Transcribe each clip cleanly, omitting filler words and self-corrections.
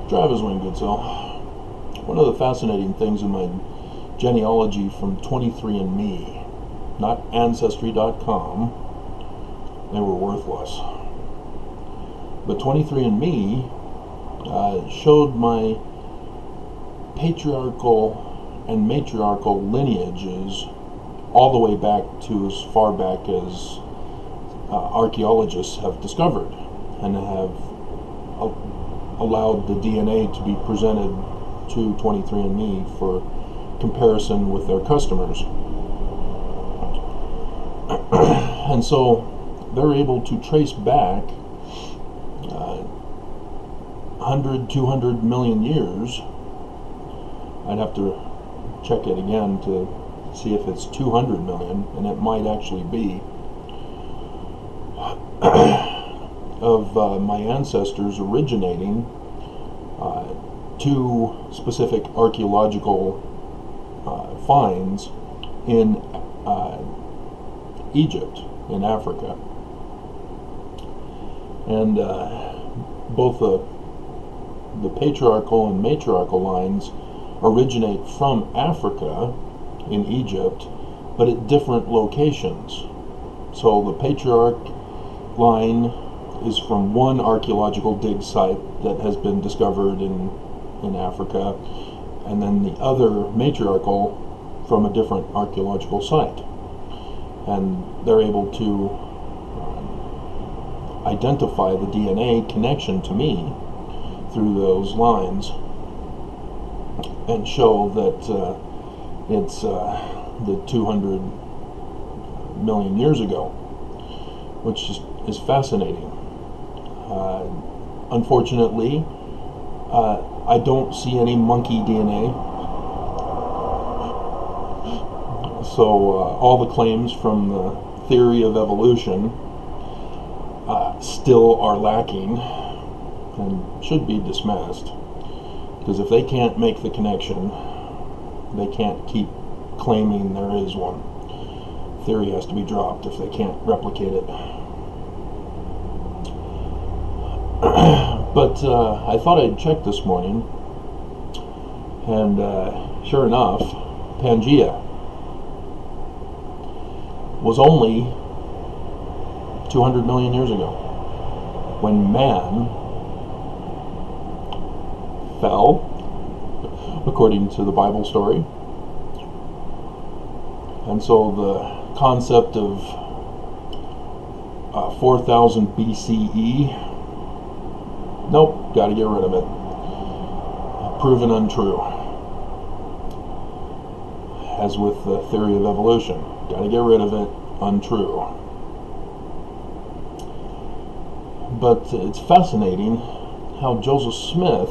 Travis Wingoodsill. One of the fascinating things in my genealogy from 23andMe, not Ancestry.com, they were worthless, but 23andMe showed my patriarchal and matriarchal lineages all the way back to as far back as archaeologists have discovered and have allowed the DNA to be presented to 23andMe for comparison with their customers. And so they're able to trace back 100, 200 million years. I'd have to check it again to see if it's 200 million, and it might actually be, of my ancestors originating to specific archaeological finds in Egypt, in Africa. And both the patriarchal and matriarchal lines originate from Africa in Egypt, but at different locations. So the patriarch line is from one archaeological dig site that has been discovered in Africa, and then the other matriarchal from a different archaeological site. And they're able to identify the DNA connection to me through those lines and show that it's the 200 million years ago, which is fascinating. Unfortunately, I don't see any monkey DNA. So all the claims from the theory of evolution still are lacking and should be dismissed, because if they can't make the connection, they can't keep claiming there is one. Theory has to be dropped if they can't replicate it. But I thought I'd check this morning, and sure enough, Pangea was only 200 million years ago, when man fell, according to the Bible story. And so the concept of 4000 BCE, nope, got to get rid of it. Proven untrue. As with the theory of evolution, got to get rid of it, untrue. But it's fascinating how Joseph Smith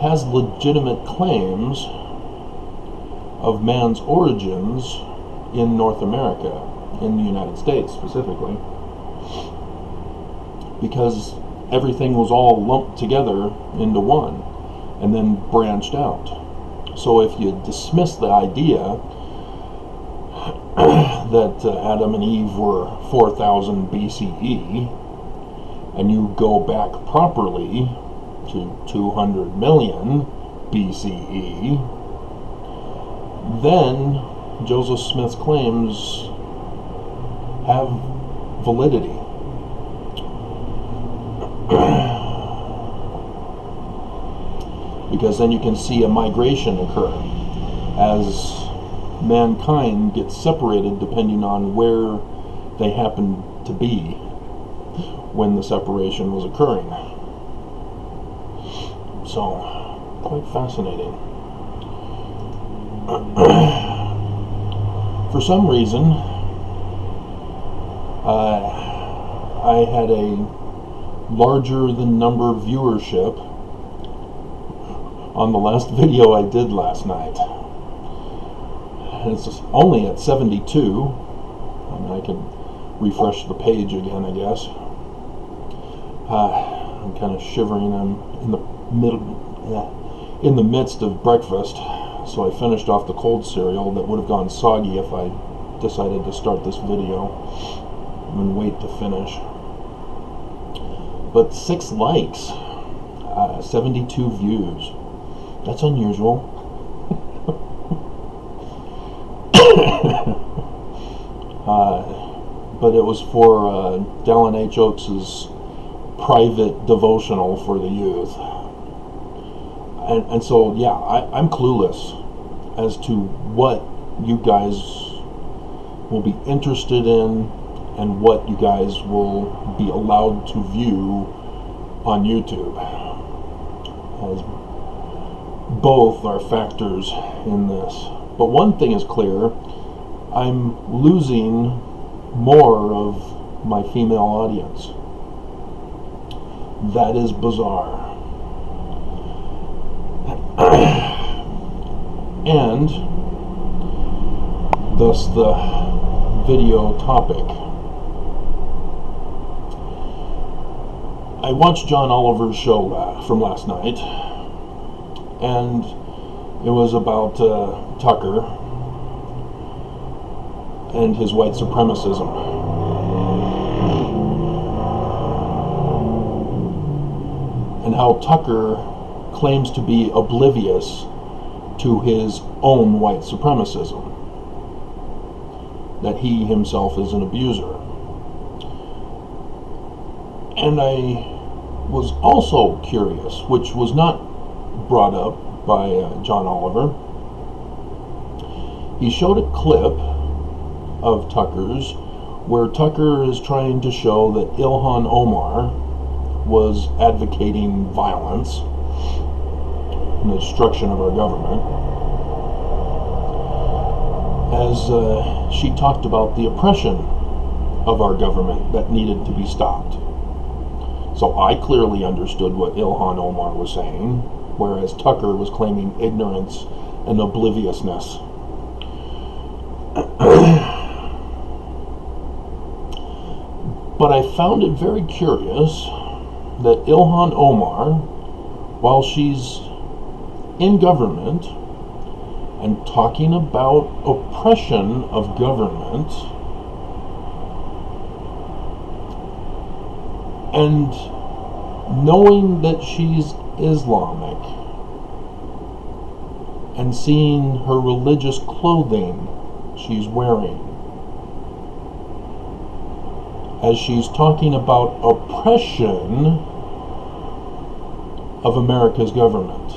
has legitimate claims of man's origins in North America, in the United States specifically, because everything was all lumped together into one and then branched out. So if you dismiss the idea that Adam and Eve were 4000 BCE, and you go back properly to 200 million BCE, then Joseph Smith's claims have validity. Because then you can see a migration occur as mankind gets separated depending on where they happen to be when the separation was occurring. So, quite fascinating. For some reason, I had a larger than number viewership on the last video I did last night. And it's only at 72. I mean, I can refresh the page again, I guess. I'm kind of shivering. I'm in the midst of breakfast, so I finished off the cold cereal that would have gone soggy if I decided to start this video and wait to finish. But 6 likes. 72 views. That's unusual. But it was for Dallin H. Oakes' private devotional for the youth. And so, yeah, I'm clueless as to what you guys will be interested in and what you guys will be allowed to view on YouTube, as both are factors in this. But one thing is clear, I'm losing more of my female audience. That is bizarre. And thus the video topic. I watched John Oliver's show from last night, and it was about Tucker and his white supremacism. And how Tucker claims to be oblivious to his own white supremacism, that he himself is an abuser. And I was also curious, which was not brought up by John Oliver. He showed a clip of Tucker's where Tucker is trying to show that Ilhan Omar was advocating violence and the destruction of our government, as she talked about the oppression of our government that needed to be stopped. So I clearly understood what Ilhan Omar was saying, whereas Tucker was claiming ignorance and obliviousness. But I found it very curious that Ilhan Omar, while she's in government and talking about oppression of government, and knowing that she's Islamic and seeing her religious clothing she's wearing, as she's talking about oppression of America's government.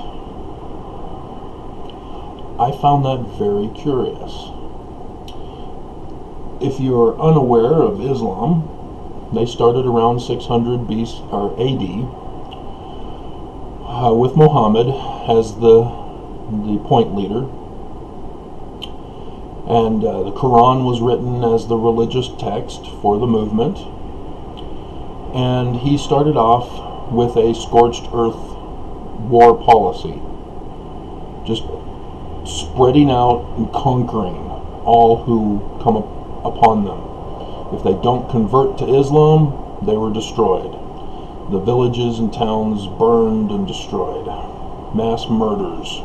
I found that very curious. If you're unaware of Islam, they started around 600 BC or AD, with Muhammad as the point leader, and the Quran was written as the religious text for the movement. And he started off with a scorched earth war policy, just spreading out and conquering all who come upon them. If they don't convert to Islam, they were destroyed. The villages and towns burned and destroyed. Mass murders.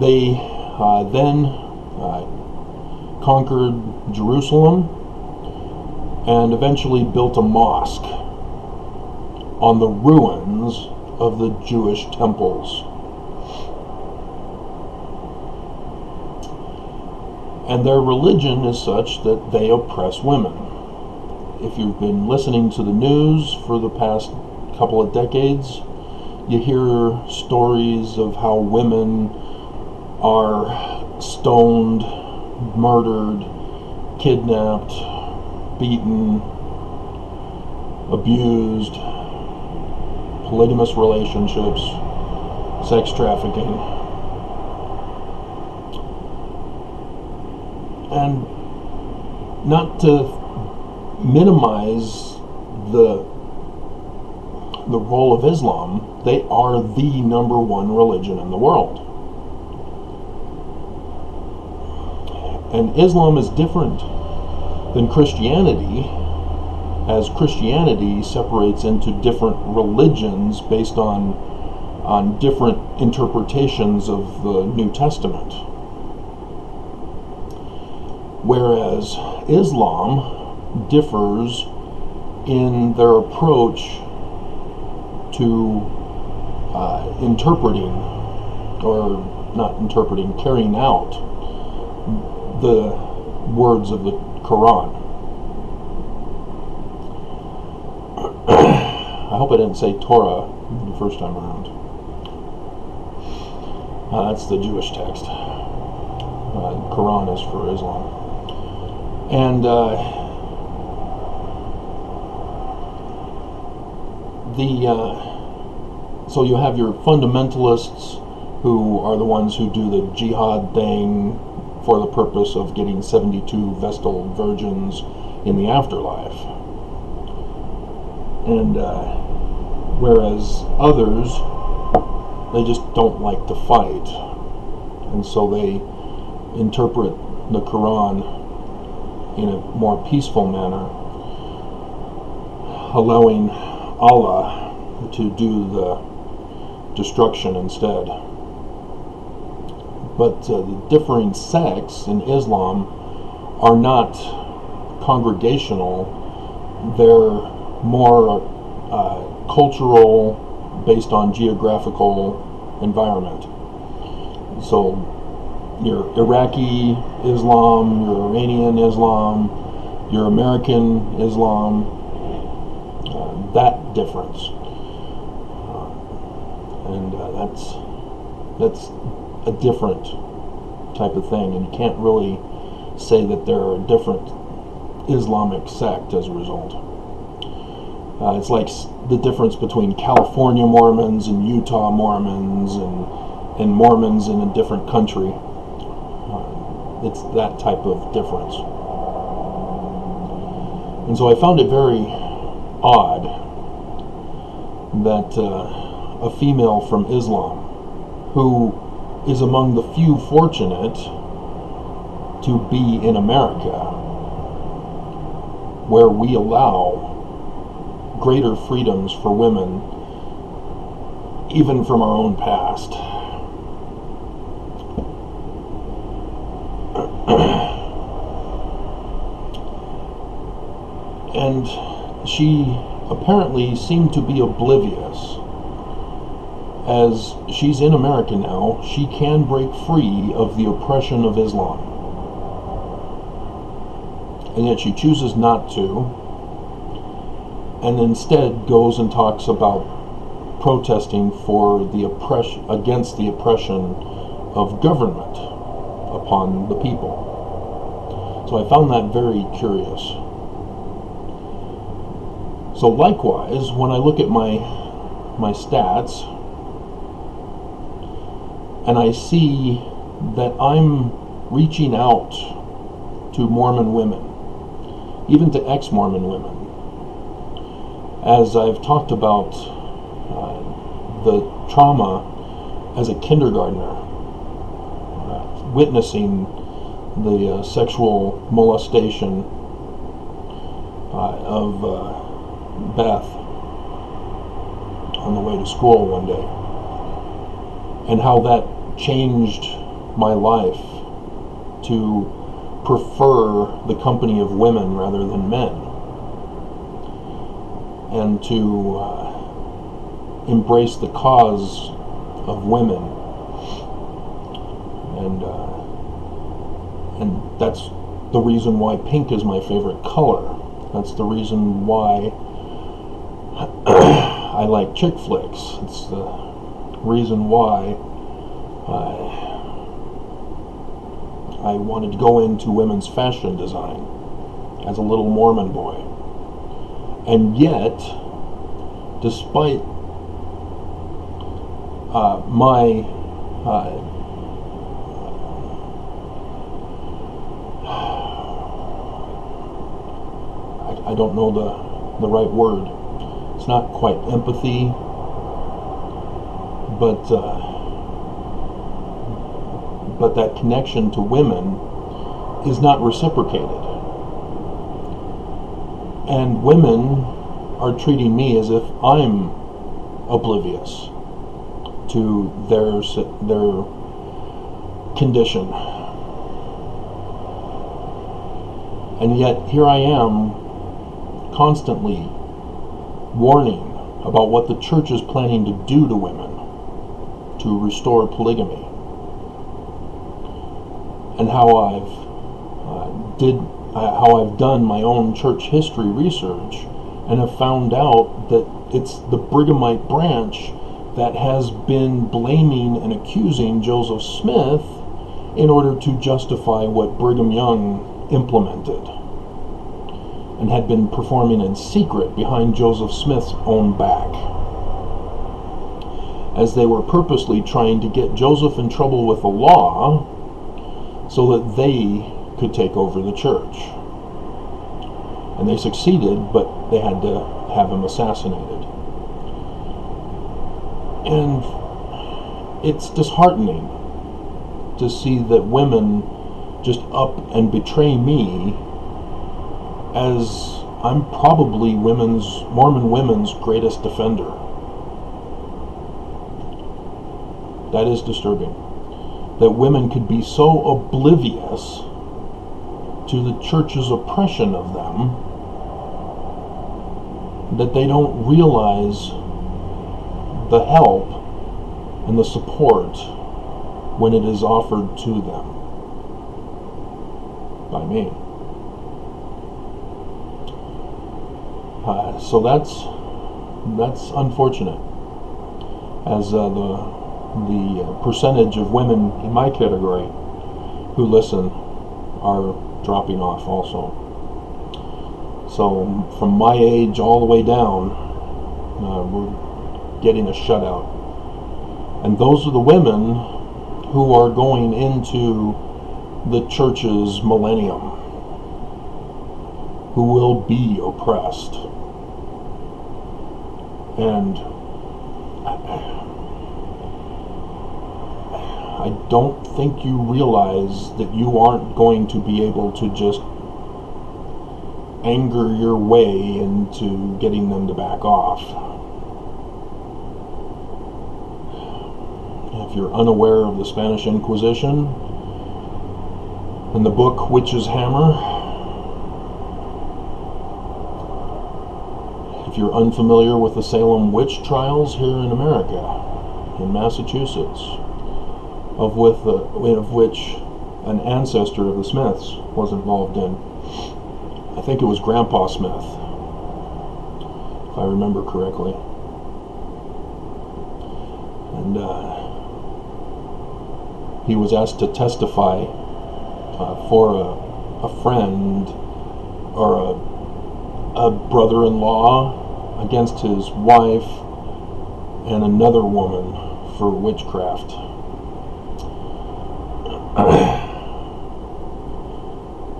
They then conquered Jerusalem and eventually built a mosque on the ruins of the Jewish temples. And their religion is such that they oppress women. If you've been listening to the news for the past couple of decades, you hear stories of how women are stoned, murdered, kidnapped, beaten, abused, polygamous relationships, sex trafficking. And not to minimize the role of Islam, they are the number one religion in the world. And Islam is different than Christianity, as Christianity separates into different religions based on different interpretations of the New Testament. Whereas Islam differs in their approach to interpreting, or not interpreting, carrying out the words of the Quran. I hope I didn't say Torah the first time around. That's the Jewish text. Quran is for Islam. And so you have your fundamentalists, who are the ones who do the jihad thing for the purpose of getting 72 Vestal virgins in the afterlife. And whereas others, they just don't like to fight. And so they interpret the Quran in a more peaceful manner, allowing Allah to do the destruction instead. But the differing sects in Islam are not congregational. They're more cultural, based on geographical environment. So your Iraqi Islam, your Iranian Islam, your American Islam, that difference. And that's a different type of thing, and you can't really say that they're a different Islamic sect as a result. It's like the difference between California Mormons and Utah Mormons and Mormons in a different country. It's that type of difference. And so I found it very odd that a female from Islam, who is among the few fortunate to be in America, where we allow greater freedoms for women, even from our own past. And she apparently seemed to be oblivious. As she's in America now, she can break free of the oppression of Islam. And yet she chooses not to, and instead goes and talks about protesting for the oppression, against the oppression of government upon the people. So I found that very curious. So likewise, when I look at my stats, and I see that I'm reaching out to Mormon women, even to ex-Mormon women, as I've talked about the trauma as a kindergartner, witnessing the sexual molestation of Beth on the way to school one day, and how that changed my life to prefer the company of women rather than men, and to embrace the cause of women, and that's the reason why pink is my favorite color. That's the reason why I like chick flicks. It's the reason why I wanted to go into women's fashion design as a little Mormon boy. And yet, despite my I don't know the right word. It's not quite empathy, but that connection to women is not reciprocated. And women are treating me as if I'm oblivious to their condition. And yet here I am, constantly warning about what the church is planning to do to women to restore polygamy, and how I've done my own church history research and have found out that it's the Brighamite branch that has been blaming and accusing Joseph Smith in order to justify what Brigham Young implemented, and had been performing in secret behind Joseph Smith's own back, as they were purposely trying to get Joseph in trouble with the law so that they could take over the church. And they succeeded, but they had to have him assassinated. And it's disheartening to see that women just up and betray me, as I'm probably Mormon women's greatest defender. That is disturbing. That women could be so oblivious to the church's oppression of them that they don't realize the help and the support when it is offered to them by me. So that's unfortunate, as the percentage of women in my category who listen are dropping off also. So from my age all the way down, we're getting a shutout. And those are the women who are going into the church's millennium, who will be oppressed. And I don't think you realize that you aren't going to be able to just anger your way into getting them to back off. If you're unaware of the Spanish Inquisition and the book Witch's Hammer, if you're unfamiliar with the Salem witch trials here in America, in Massachusetts, of which an ancestor of the Smiths was involved in. I think it was Grandpa Smith, if I remember correctly. And he was asked to testify for a friend or a brother-in-law against his wife and another woman for witchcraft.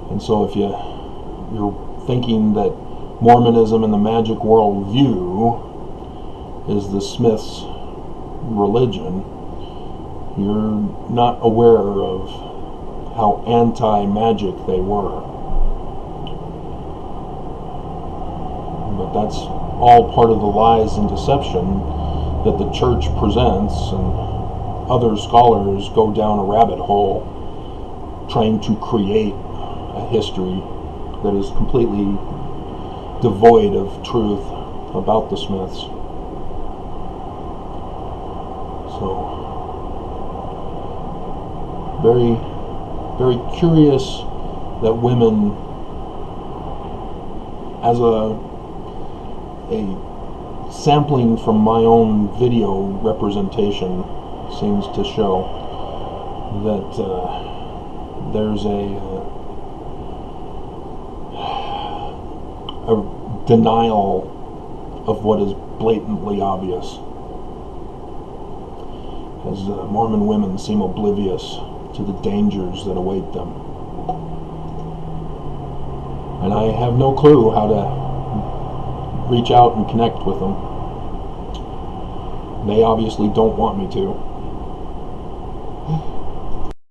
And so if you're thinking that Mormonism and the magic world view is the Smiths' religion, you're not aware of how anti-magic they were. But that's all part of the lies and deception that the church presents, and other scholars go down a rabbit hole trying to create a history that is completely devoid of truth about the Smiths. So, very, very curious that women, as a sampling from my own video representation seems to show that there's a denial of what is blatantly obvious, as Mormon women seem oblivious to the dangers that await them. And I have no clue how to reach out and connect with them. They obviously don't want me to.